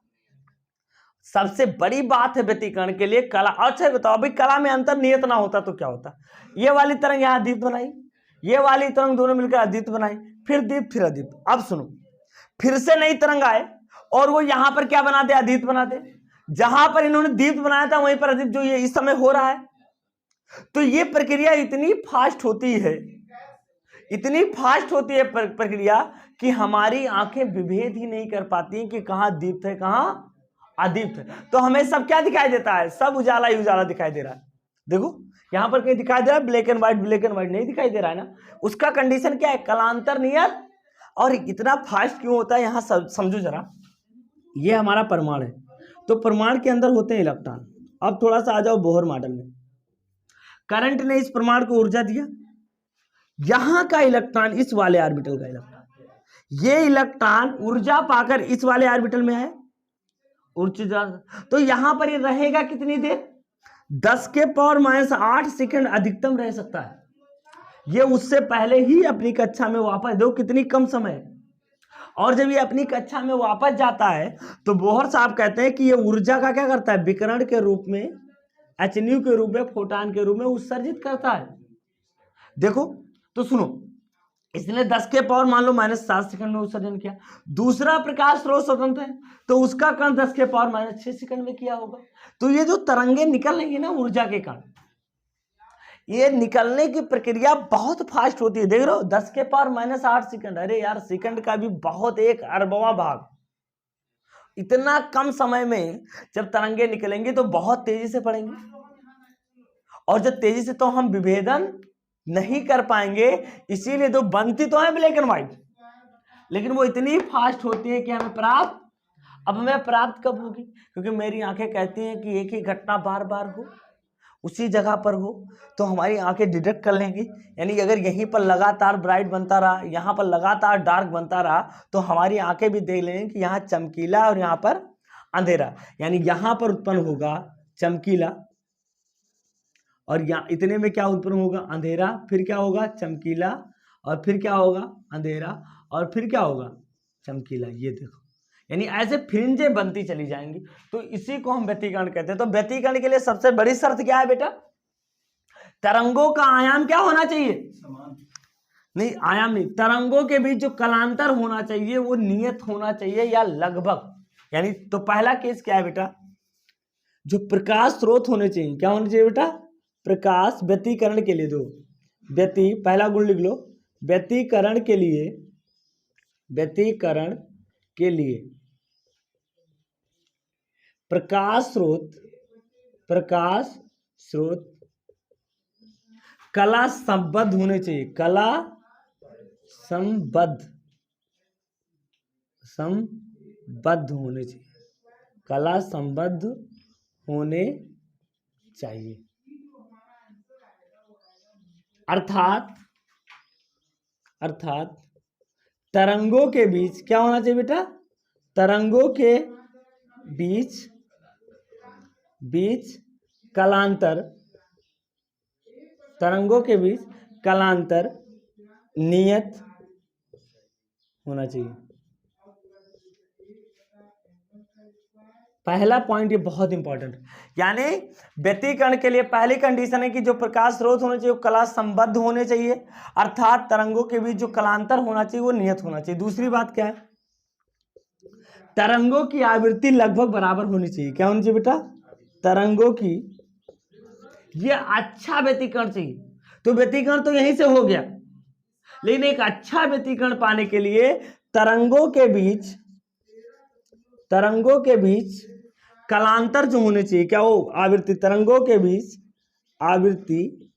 सबसे बड़ी बात है व्यतिकरण के लिए। कला, अच्छा बताओ भाई, कला में अंतर नियत ना होता तो क्या होता? ये वाली तरंग यहां दीप्त बनाई, ये वाली तरंग दोनों मिलकर अदीप्त बनाई, फिर दीप्त फिर अदीप्त। अब सुनो, फिर से नई तरंग आए और वो यहां पर क्या बना दे? अदीप्त बना दे। जहां पर इन्होंने दीप्त बनाया था वहीं पर अदीप्त, जो ये इस समय हो रहा है। तो ये प्रक्रिया इतनी फास्ट होती है, इतनी फास्ट होती है प्रक्रिया कि हमारी आंखें विभेद ही नहीं कर पाती कि कहां दीप्त है कहां अदीप्त है। तो हमें सब क्या दिखाई देता है? सब उजाला ही उजाला दिखाई दे रहा है। देखो यहां पर कहीं दिखाई दे रहा है black and white? Black and white नहीं दिखाई दे रहा है ना। उसका कंडीशन क्या है? कलांतर नियत। और इतना फास्ट क्यों होता है यहां समझो जरा। ये हमारा परमाणु है, तो परमाणु के अंदर होते हैं इलेक्ट्रॉन। अब थोड़ा सा आ जाओ बोहर मॉडल में। करंट ने इस परमाणु को ऊर्जा दिया, यहां का इलेक्ट्रॉन इस वाले ऑर्बिटल का इलेक्ट्रॉन, ये इलेक्ट्रॉन ऊर्जा पाकर इस वाले ऑर्बिटल में है ऊर्जा। तो यहां पर ये रहेगा कितनी देर? 10 के पावर -8 सेकंड अधिकतम रह सकता है। ये उससे पहले ही अपनी कक्षा में वापस, दो कितनी कम समय। और जब ये अपनी कक्षा में वापस जाता है तो बोहर साहब कहते हैं कि ये ऊर्जा का क्या करता है? विकिरण के रूप में, hν के रूप में, फोटॉन के रूप में उत्सर्जित करता है। देखो तो सुनो, इसने 10 के पावर मान लो -7 सेकंड में उत्सर्जन किया। दूसरा प्रकाश स्रोत स्वतंत्र है तो उसका कण 10 के पावर -6 सेकंड में किया होगा। तो ये जो तरंगे निकल रही है ना ऊर्जा के कण, ये निकलने की प्रक्रिया बहुत फास्ट होती है। देख रहे हो 10 के पावर -8 सेकंड। अरे यार सेकंड का भी बहुत, 1 अरबवां भाग। इतना कम समय में जब तरंगे निकलेंगी तो बहुत तेजी से पड़ेंगी, और जब तेजी से तो हम विभेदन नहीं कर पाएंगे। इसीलिए तो बनती तो है ब्लैक एंड व्हाइट, लेकिन वो इतनी फास्ट होती है कि हमें प्राप्त, अब हमें प्राप्त कब होगी? क्योंकि मेरी आंखें कहती हैं कि एक ही घटना बार बार हो, उसी जगह पर हो, तो हमारी आंखें डिटेक्ट कर लेंगी। यानी अगर यहीं पर लगातार ब्राइट बनता रहा, यहाँ पर लगातार डार्क बनता रहा, तो हमारी आंखें भी देख लेंगी कि यहाँ चमकीला और यहाँ पर अंधेरा। यानी यहाँ पर उत्पन्न होगा चमकीला, और यहाँ इतने में क्या उत्पन्न होगा? अंधेरा। फिर क्या होगा? चमकीला, और फिर क्या होगा? अंधेरा, और फिर क्या होगा? चमकीला। ये देखो, यानी ऐसे फ्रिंजें बनती चली जाएंगी। तो इसी को हम व्यतिकरण कहते हैं। तो व्यतिकरण के लिए सबसे बड़ी शर्त क्या है बेटा? तरंगों का आयाम क्या होना चाहिए? समान। नहीं, आयाम नहीं, तरंगों के बीच जो कलांतर होना चाहिए वो नियत होना चाहिए या लगभग। यानी तो पहला केस क्या है बेटा? जो प्रकाश स्रोत होने चाहिए, क्या होने चाहिए बेटा? प्रकाश व्यतिकरण के लिए, दो व्यति, पहला गुण लिख लो, व्यतिकरण के लिए, व्यतिकरण के लिए प्रकाश स्रोत कला संबद्ध होने चाहिए। कला संबद्ध होने चाहिए, कला संबद्ध होने चाहिए। अर्थात तरंगों के बीच क्या होना चाहिए बेटा? तरंगों के बीच कलांतर, तरंगों के बीच कलांतर नियत होना चाहिए। पहला पॉइंट ये बहुत इंपॉर्टेंट। यानी व्यतिकरण के लिए पहली कंडीशन है कि जो प्रकाश स्रोत होने चाहिए वो कला संबद्ध होने चाहिए, अर्थात तरंगों के बीच जो कलांतर होना चाहिए वो नियत होना चाहिए। दूसरी बात क्या है? तरंगों की आवृत्ति लगभग बराबर होनी चाहिए। क्या होनी चाहिए बेटा? तरंगों की, ये अच्छा व्यतिकरण चाहिए। तो व्यतिकरण तो यहीं से हो गया, लेकिन एक अच्छा व्यतिकरण पाने के लिए तरंगों के बीच कलांतर जो होने चाहिए क्या हो, आवृत्ति तरंगों के बीच आवृत्ति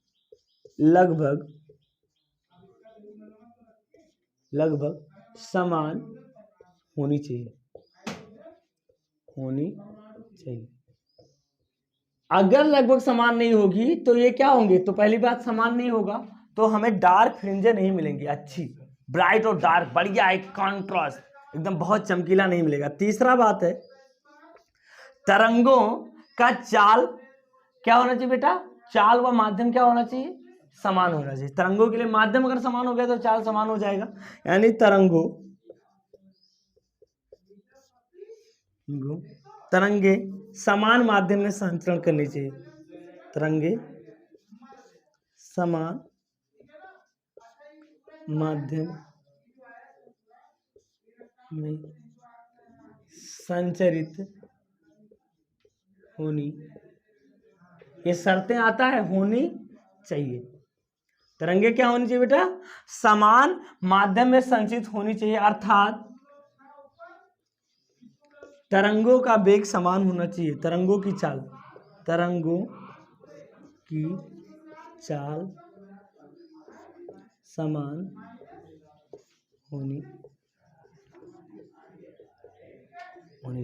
लगभग समान होनी चाहिए। अगर लगभग समान नहीं होगी तो ये क्या होंगे, तो पहली बात समान नहीं होगा तो हमें डार्क फ्रिंजें नहीं मिलेंगी, अच्छी ब्राइट और डार्क बढ़िया एक कॉन्ट्रास्ट एकदम बहुत चमकीला नहीं मिलेगा। तीसरा बात है तरंगों का चाल क्या होना चाहिए बेटा, चाल व माध्यम क्या होना चाहिए, समान होना चाहिए। तरंगों के लिए माध्यम अगर समान हो गया तो चाल समान हो जाएगा, यानी तरंगे समान माध्यम में संचरण करनी चाहिए, तरंगे समान माध्यम में संचरित होनी, ये शर्तें आता है होनी चाहिए। तरंगे क्या होनी चाहिए बेटा, समान माध्यम में संचित होनी चाहिए, अर्थात तरंगों का वेग समान होना चाहिए, तरंगों की चाल समान होनी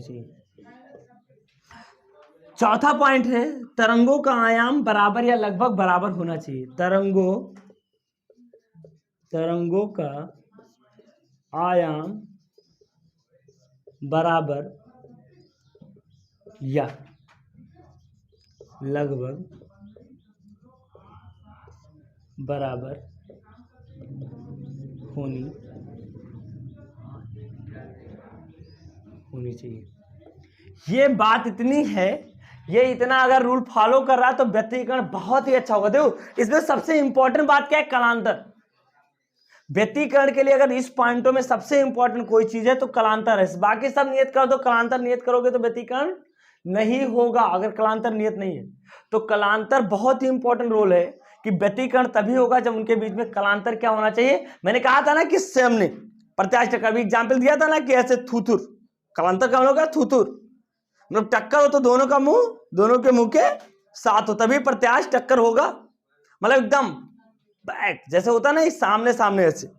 चाहिए। चौथा पॉइंट है तरंगों का आयाम बराबर या लगभग बराबर होना चाहिए, तरंगों का आयाम बराबर या लगभग बराबर होनी चाहिए। ये बात इतनी है, ये इतना अगर रूल फॉलो कर रहा है तो व्यतिकरण बहुत ही अच्छा होगा। देखो इसमें सबसे इंपॉर्टेंट बात क्या है, कलांतर। व्यतिकरण के लिए अगर इस पॉइंटों में सबसे इंपॉर्टेंट कोई चीज है तो कलांतर है, बाकी सब नियत कर दो, कलांतर नियत करोगे तो व्यतिकरण नहीं होगा। अगर कलांतर नियत नहीं है तो कलांतर बहुत ही इंपॉर्टेंट रोल है कि व्यतिकरण तभी होगा जब उनके बीच में कलांतर क्या होना चाहिए। मैंने कहा था ना कि हमने प्रत्याश टक्कर भी एग्जाम्पल दिया था ना कि ऐसे थूथुर, कलांतर कौन होगा, थूथुर, मतलब टक्कर हो तो दोनों के मुंह के साथ हो तभी प्रत्याश टक्कर होगा, मतलब एकदम बैक जैसे होता ना, इस सामने ऐसे,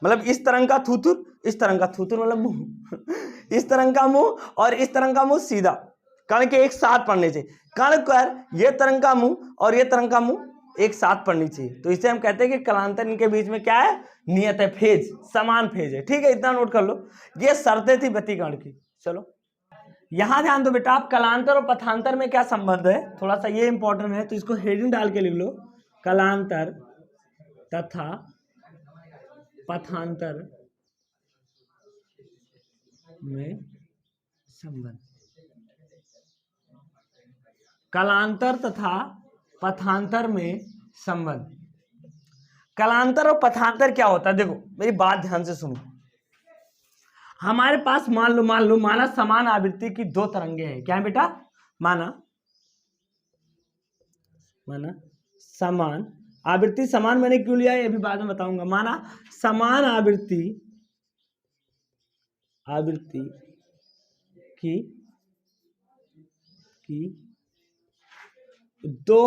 मतलब इस तरह का थूथुर, इस तरह का थूथुर मतलब मुंह इस तरह का मुंह और इस तरह का मुंह सीधा, कण के एक साथ पड़ने चाहिए, कण कर ये तरह का मुंह और ये तरह का मुंह एक साथ पड़नी चाहिए। तो इसे हम कहते हैं कि कलांतर इनके बीच में क्या है, नियत है, फेज, समान फेज है। ठीक है, इतना नोट कर लो, ये शर्तें थी व्यतिकरण की। चलो यहां ध्यान दो बेटा, आप कलांतर और पथांतर में क्या संबंध है, थोड़ा सा ये इंपॉर्टेंट है तो इसको हेडिंग डाल के लिख लो, कलांतर तथा पथांतर में संबंध। कलांतर तथा पथांतर में संबंध। कलांतर और पथांतर क्या होता है, देखो मेरी बात ध्यान से सुनो। हमारे पास मान लो माना समान आवृत्ति की दो तरंगे हैं, क्या है बेटा, माना समान आवृत्ति, समान मैंने क्यों लिया है ये भी बाद में बताऊंगा। माना समान आवृत्ति की दो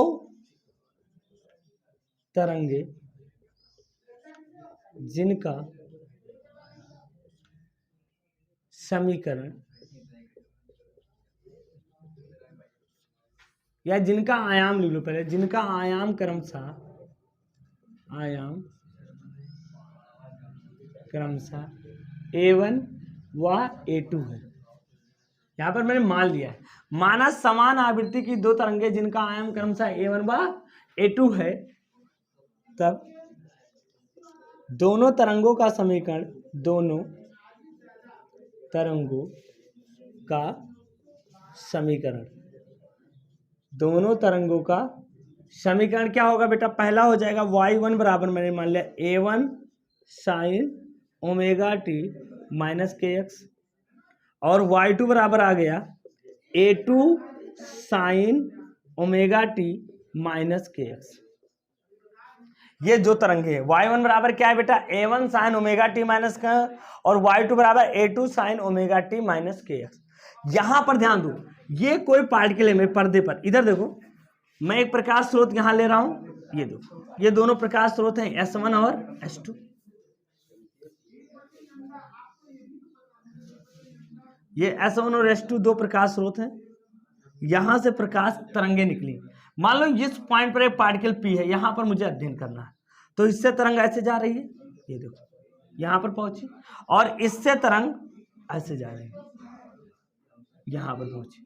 तरंगे जिनका समीकरण या जिनका आयाम लिख लो पहले, जिनका आयाम क्रमशः A1 व A2 है। यहां पर मैंने मान लिया है, माना समान आवृत्ति की दो तरंगे जिनका आयाम क्रमशः A1 व A2 है, तब दोनों तरंगों का समीकरण, दोनों तरंगों का समीकरण क्या होगा बेटा, पहला हो जाएगा y1 बराबर मैंने मान लिया A1 sine omega T minus kx, और y2 बराबर आ गया A2 sine omega T minus kx। ये जो तरंगे है, y1 बराबर क्या है बेटा, A1 sine omega T minus का, और y2 बराबर A2 sine omega T minus kx। यहां पर ध्यान दो, ये कोई पार्टिकल है मेरे पर्दे पर, इधर देखो मैं एक प्रकाश स्रोत यहां ले रहा हूं, ये देखो ये दोनों प्रकाश स्रोत हैं S1 और S2। ये S1 और S2 दो प्रकाश स्रोत हैं, यहां से प्रकाश तरंगे निकली। मान लो इस पॉइंट पर एक पार्टिकल P है, यहां पर मुझे अध्ययन करना है, तो इससे तरंग ऐसे जा रही है, ये देखो यहां पर पहुंची, और इससे तरंग ऐसे जा रही है, यहां पर पहुंची।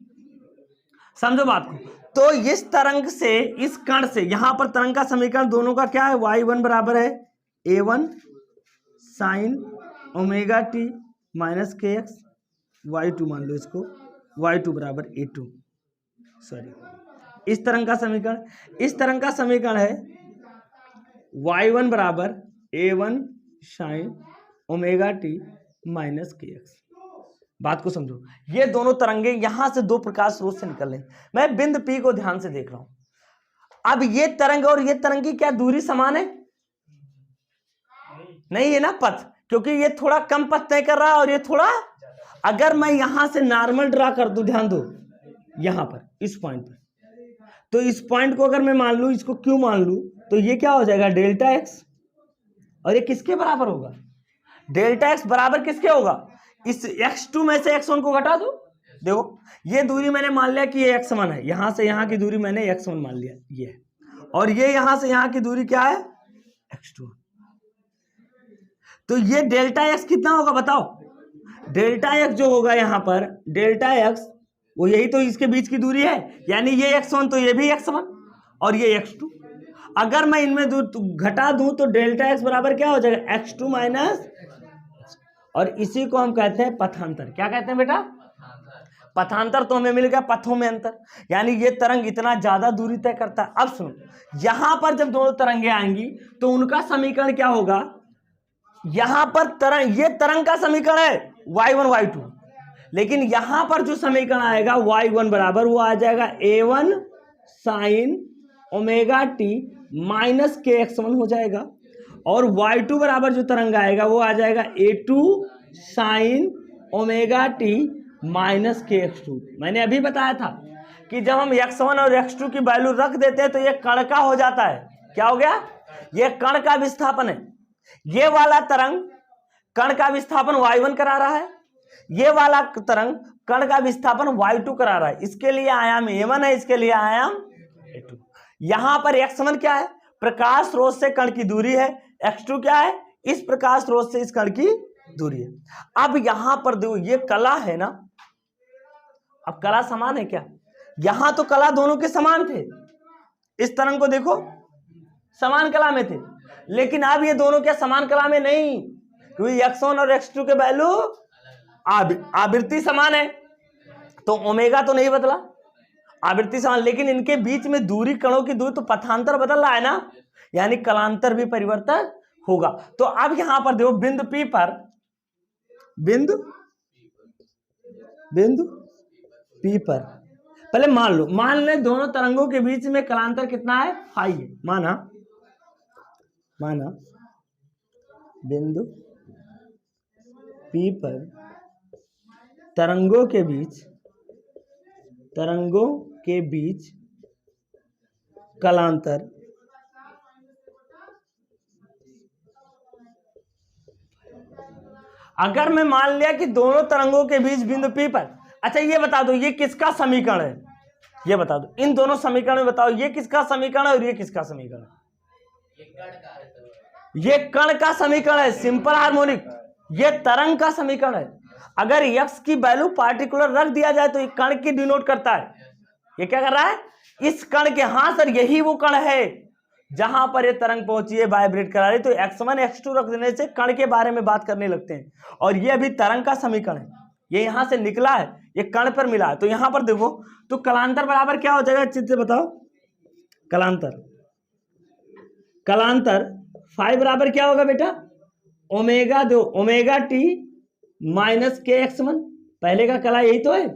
समझो बात को। तो इस तरंग से, इस कण से, यहां पर तरंग का समीकरण दोनों का क्या है, y1 बराबर है a1 sine omega T minus के एक्स, y2 मान लो इसको, y2 बराबर a2, सॉरी इस तरंग का समीकरण, इस तरंग का समीकरण है y1 बराबर a1 sine omega T minus के एक्स। बात को समझो, ये दोनों तरंगे यहां से दो प्रकाश स्रोत से निकल रहे, मैं बिंदु P को ध्यान से देख रहा हूं। अब ये तरंग और ये तरंग की क्या दूरी समान है? नहीं है ना पथ, क्योंकि ये थोड़ा कम पथ तय कर रहा है और ये थोड़ा, अगर मैं यहां से नॉर्मल ड्रा कर दूं, ध्यान दो यहां पर इस पॉइंट पर, तो इस पॉइंट को अगर मैं मान लूं, इसको क्यों मान लूं, तो ये क्या हो जाएगा डेल्टा एक्स, और ये किसके बराबर होगा, डेल्टा एक्स बराबर किसके होगा, इस x2 में से x1 को घटा दो। देखो ये दूरी मैंने मान लिया कि ये x1 है, यहां से यहां की दूरी मैंने x1 मान लिया ये है, और ये यहां से यहां की दूरी क्या है x2। तो ये डेल्टा x कितना होगा बताओ, डेल्टा x जो होगा यहां पर डेल्टा x, वो यही तो इसके बीच की दूरी है, यानी ये x1 तो ये भी x1 और ये x2। अगर मैं इनमें घटा दूं तो डेल्टा x बराबर क्या हो जाएगा x2 माइनस, और इसी को हम कहते हैं पथांतर। क्या कहते हैं बेटा, पथांतर। तो हमें मिल गया पथों में अंतर, यानी ये तरंग इतना ज्यादा दूरी तय करता है। अब सुनो, यहां पर जब दोनों तरंगे आएंगी तो उनका समीकरण क्या होगा, यहां पर तरंग, ये तरंग का समीकरण है y1 y2, लेकिन यहां पर जो समीकरण आएगा y1 बराबर वो आ जाएगा a1 sine omega T minus के x1 हो जाएगा, और y2 बराबर जो तरंग आएगा वो आ जाएगा a2 sine omega T minus के x2। मैंने अभी बताया था कि जब हम x1 और x2 की वैल्यू रख देते हैं तो ये कण का हो जाता है, क्या हो गया, ये कण का विस्थापन है। ये वाला तरंग कण का विस्थापन y1 करा रहा है, ये वाला तरंग कण का विस्थापन y2 करा रहा है। इसके लिए आयाम a1 है, इसके लिए आयाम a2। यहां पर x1 क्या है, प्रकाश स्रोत से कण की दूरी है, x2 क्या है, इस प्रकाश स्रोत से इस कण की दूरी है। अब यहां पर देखो ये कला है ना, अब कला समान है क्या, यहां तो कला दोनों के समान थे, इस तरंग को देखो समान कला में थे, लेकिन अब ये दोनों क्या समान कला में नहीं, क्योंकि x1 और x2 के वैल्यू आवृत्ति समान है, तो ओमेगा तो नहीं बदला, आवृत्ति समान, लेकिन इनके बीच में दूरी, कणों की दूरी, तो पथांतर बदल रहा है ना, यानी कलांतर भी परिवर्तन होगा। तो अब यहां पर देखो बिंदु P पर, बिंदु P पर पहले मान लो, मान ले दोनों तरंगों के बीच में कलांतर कितना है, फाई है, माना बिंदु P पर तरंगों के बीच कलांतर अगर मैं मान लिया कि दोनों तरंगों के बीच बिंदु P पर, अच्छा ये बता दो ये किसका समीकरण है, ये बता दो, इन दोनों समीकरण में बताओ ये किसका समीकरण है और ये किसका समीकरण है, ये कण का समीकरण है, सिंपल हार्मोनिक, ये तरंग का समीकरण है। अगर x की वैल्यू पार्टिकुलर रख दिया जाए तो ये कण की डिनोट करता है, ये क्या कर रहा है, इस कण के, हाँ सर यही वो कण है जहां पर ये तरंग पहुंची है, वाइब्रेट करा रही, तो x1 x2 रख देने से कण के बारे में बात करने लगते हैं, और ये अभी तरंग का समीकरण है, ये यहां से निकला है, ये कण पर मिला है, तो यहां पर देखो तो कलांतर बराबर क्या हो जाएगा, चित्र बताओ, कलांतर फाई बराबर क्या होगा बेटा, ओमेगा दो ओमेगा टी माइनस के x1, पहले का कला यही तो है,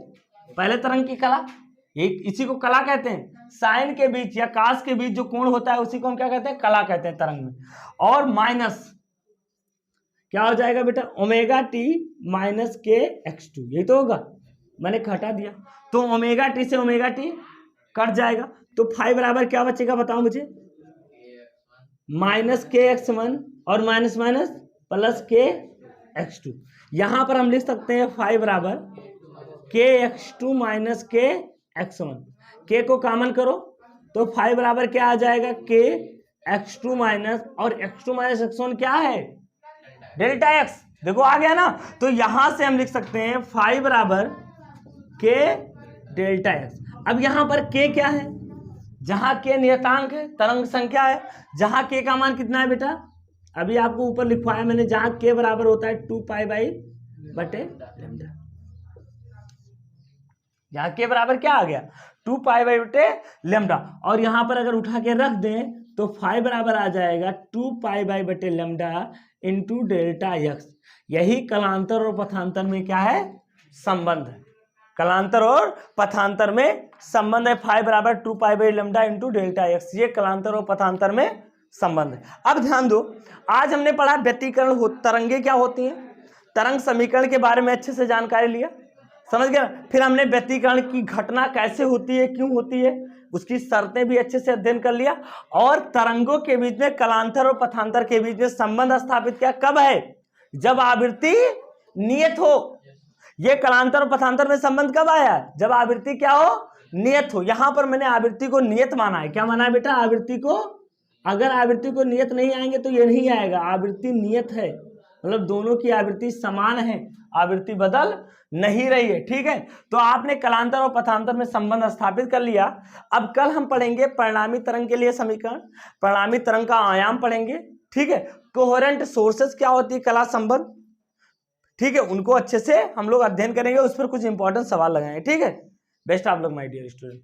पहले तरंग की कला, इसी को कला कहते हैं, साइन के बीच या कास के बीच जो कोण होता है उसी को हम क्या कहते हैं, कला कहते हैं तरंग में, और माइनस क्या हो जाएगा बेटा, ओमेगा टी माइनस के x2, यही तो होगा, मैंने घटा दिया, तो ओमेगा टी से ओमेगा टी कट जाएगा, तो फाइव बराबर क्या बचेगा बताओ मुझे, माइनस के एक्स वन और माइनस माइनस प्लस के एक्स टू। यहां पर हम लिख सकते हैं फाइव बराबर के एक्स टू माइनस के एक्स वन, के को कॉमन करो तो फाइव बराबर क्या आ जाएगा, के एक्स टू माइनस, और x two minus x one क्या है, डेल्टा एक्स। देखो आ गया ना, तो यहां से हम लिख सकते हैं फाइव बराबर के डेल्टा एक्स। अब यहां पर के क्या है, जहां के नियतांक है, तरंग संख्या है, जहां के का मान कितना है बेटा, अभी आपको ऊपर लिखवाया मैंने, जहां के बराबर होता है 2π/बटे लैम्डा, जहां के बराबर क्या आ गया 2π/बटे लैम्डा, और यहां पर अगर उठा के रख दें तो फाइव बराबर आ जाएगा 2π/बटे लैम्डा इंटू डेल्टा एक्स। यही कलांतर और पथांतर में क्या है, संबंध है, कलांतर और पथांतर में संबंध है, फाइव बराबर 2π/लैम्डा इंटू डेल्टा एक्स, ये कलांतर और पथांतर में संबंध है। अब ध्यान दो, आज हमने पढ़ा व्यतिकरण तरंगे क्या होती हैं, तरंग समीकरण के बारे में अच्छे से जानकारी लिया, समझ गया। फिर हमने व्यतिकरण की घटना कैसे होती है, क्यों होती है, उसकी शर्तें भी अच्छे से अध्ययन कर लिया, और तरंगों के बीच में कलांतर और पथांतर के बीच में संबंध स्थापित किया, कब है, जब आवृत्ति नियत हो। ये कलांतर और पथांतर में संबंध कब आया, जब आवृत्ति क्या हो, नियत हो। यहां पर मैंने आवृत्ति को नियत माना है, क्या माना है बेटा, आवृत्ति को, अगर आवृत्ति को नियत नहीं आएंगे तो ये नहीं आएगा, आवृत्ति नियत है, मतलब दोनों की आवृत्ति समान है, आवृत्ति बदल नहीं रही है, ठीक है। तो आपने कलांतर और पथांतर में संबंध स्थापित कर लिया। अब कल हम पढ़ेंगे परिणामी तरंग के लिए समीकरण, परिणामी तरंग का आयाम पढ़ेंगे, ठीक है। कोहेरेंट सोर्सेस क्या होती है, कला संबंध, ठीक है, उनको अच्छे से हम लोग अध्ययन करेंगे, उस पर कुछ इंपॉर्टेंट सवाल लगाएंगे, ठीक है। Best of luck my dear student.